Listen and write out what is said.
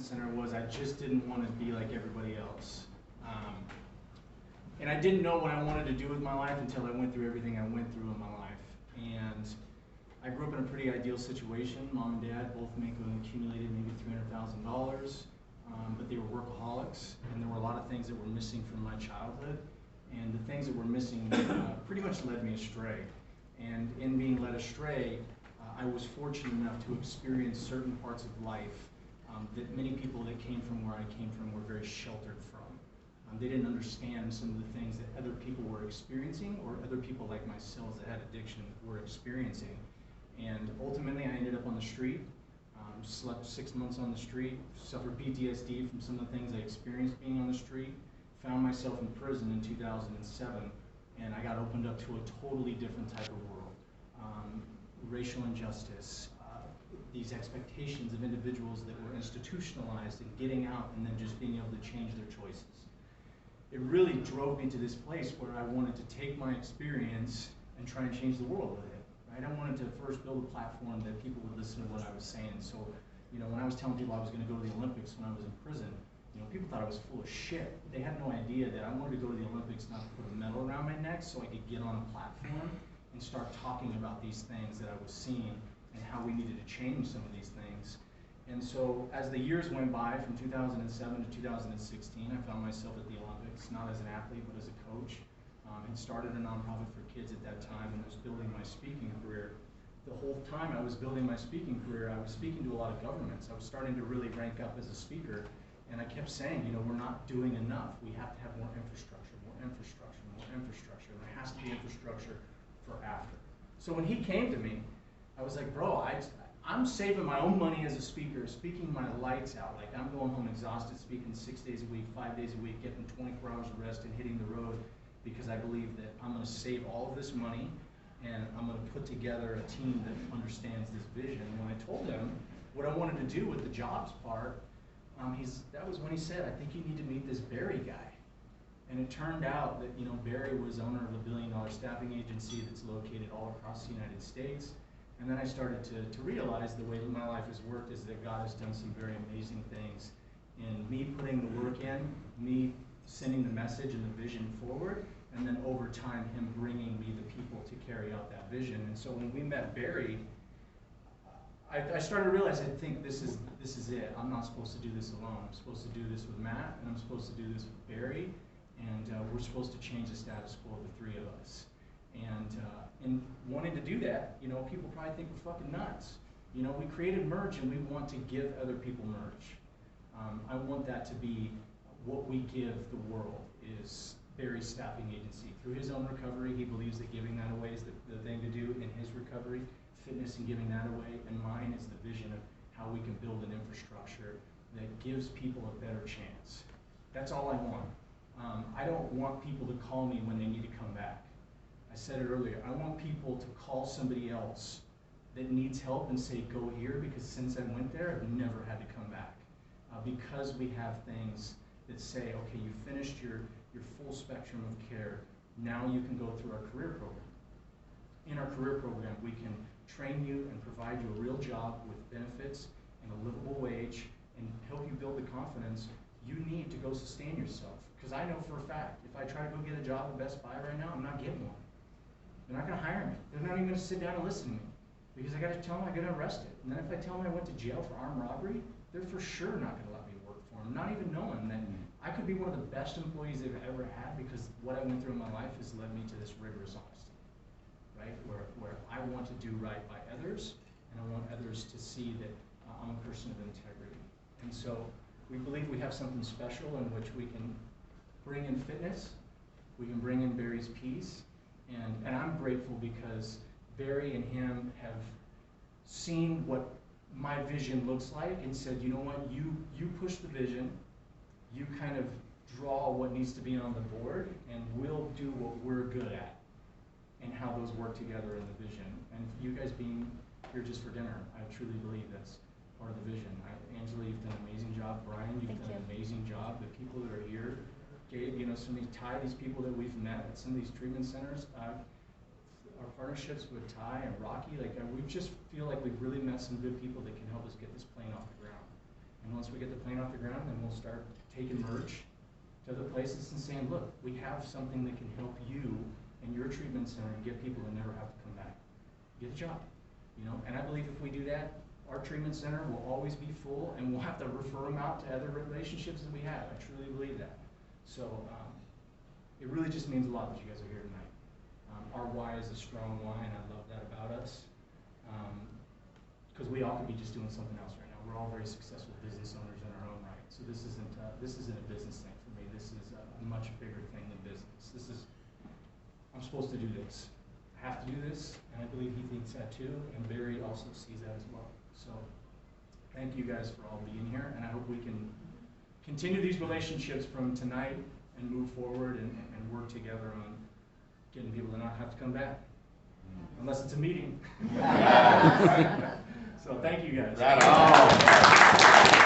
treatment center was I just didn't want to be like everybody else. And I didn't know what I wanted to do with my life until I went through everything I went through in my life. And I grew up in a pretty ideal situation. Mom and dad both accumulated maybe $300,000, but they were workaholics, and there were a lot of things that were missing from my childhood. And the things that were missing pretty much led me astray. And in being led astray, I was fortunate enough to experience certain parts of life that many people that came from where I came from were very sheltered from. They didn't understand some of the things that other people were experiencing, or other people like myself that had addiction were experiencing. And ultimately, I ended up on the street, slept 6 months on the street, suffered PTSD from some of the things I experienced being on the street, found myself in prison in 2007, and I got opened up to a totally different type of world. Racial injustice, these expectations of individuals that were institutionalized in getting out and then just being able to change their choices. It really drove me to this place where I wanted to take my experience and try and change the world with it. Right? I wanted to first build a platform that people would listen to what I was saying. So, when I was telling people I was going to go to the Olympics when I was in prison, people thought I was full of shit. They had no idea that I wanted to go to the Olympics not to put a medal around my neck so I could get on a platform and start talking about these things that I was seeing and how we needed to change some of these things. And so as the years went by, from 2007 to 2016, I found myself at the Olympics, not as an athlete, but as a coach. Had started a nonprofit for kids at that time and was building my speaking career. The whole time I was building my speaking career, I was speaking to a lot of governments. I was starting to really rank up as a speaker, and I kept saying, we're not doing enough. We have to have more infrastructure, more infrastructure, more infrastructure. There has to be infrastructure for after. So when he came to me, I was like, bro, I'm saving my own money as a speaker, speaking my lights out. Like, I'm going home exhausted, speaking 6 days a week, 5 days a week, getting 24 hours of rest and hitting the road, because I believe that I'm going to save all of this money and I'm going to put together a team that understands this vision. And when I told him what I wanted to do with the jobs part, that was when he said, I think you need to meet this Barry guy. And it turned out that Barry was owner of a $1 billion staffing agency that's located all across the United States. And then I started to realize the way that my life has worked is that God has done some very amazing things in me putting the work in, me sending the message and the vision forward, and then over time him bringing me the people to carry out that vision. And so when we met Barry, I started to realize, I think this is it. I'm not supposed to do this alone. I'm supposed to do this with Matt, and I'm supposed to do this with Barry, and we're supposed to change the status quo of the three of us. And in wanting to do that, people probably think we're fucking nuts. We created merch and we want to give other people merch. I want that to be what we give the world, is Barry's staffing agency. Through his own recovery, he believes that giving that away is the thing to do in his recovery, fitness and giving that away, and mine is the vision of how we can build an infrastructure that gives people a better chance. That's all I want. I don't want people to call me when they need to come back. I said it earlier, I want people to call somebody else that needs help and say, go here, because since I went there, I've never had to come back. Because we have things that say, okay, you finished your full spectrum of care, now you can go through our career program. In our career program, we can train you and provide you a real job with benefits and a livable wage and help you build the confidence you need to go sustain yourself. Because I know for a fact, if I try to go get a job at Best Buy right now, I'm not getting one. They're not going to hire me. They're not even going to sit down and listen to me, because I got to tell them I got arrested. And then if I tell them I went to jail for armed robbery, they're for sure not going to let me work for them, not even knowing that I could be one of the best employees they've ever had, because what I went through in my life has led me to this rigorous honesty, right? Where I want to do right by others, and I want others to see that I'm a person of integrity. And so we believe we have something special in which we can bring in fitness, we can bring in Barry's peace, and I'm grateful because Barry and him have seen what my vision looks like and said, you know what, you push the vision, you kind of draw what needs to be on the board, and we'll do what we're good at, and how those work together in the vision. And you guys being here just for dinner, I truly believe that's part of the vision. Angela, you've done an amazing job. Brian, you've done an amazing job. The people that are here, Gabe, some of these Ty, these people that we've met at some of these treatment centers, our partnerships with Ty and Rocky, we just feel like we've really met some good people that can help us get this plane off the ground. And once we get the plane off the ground, then we'll start taking merch to other places and saying, look, we have something that can help you and your treatment center and get people to never have to come back. Get a job, you know? And I believe if we do that, our treatment center will always be full, and we'll have to refer them out to other relationships that we have. I truly believe that. So it really just means a lot that you guys are here tonight. Our why is a strong why, and I love that about us. Because we all could be just doing something else right now. We're all very successful business owners in our own right. So this isn't a business thing for me. This is a much bigger thing than business. I'm supposed to do this. I have to do this, and I believe he thinks that too, and Barry also sees that as well. So thank you guys for all being here, and I hope we can continue these relationships from tonight and move forward and work together on getting people to not have to come back, unless it's a meeting. So thank you guys. Right on.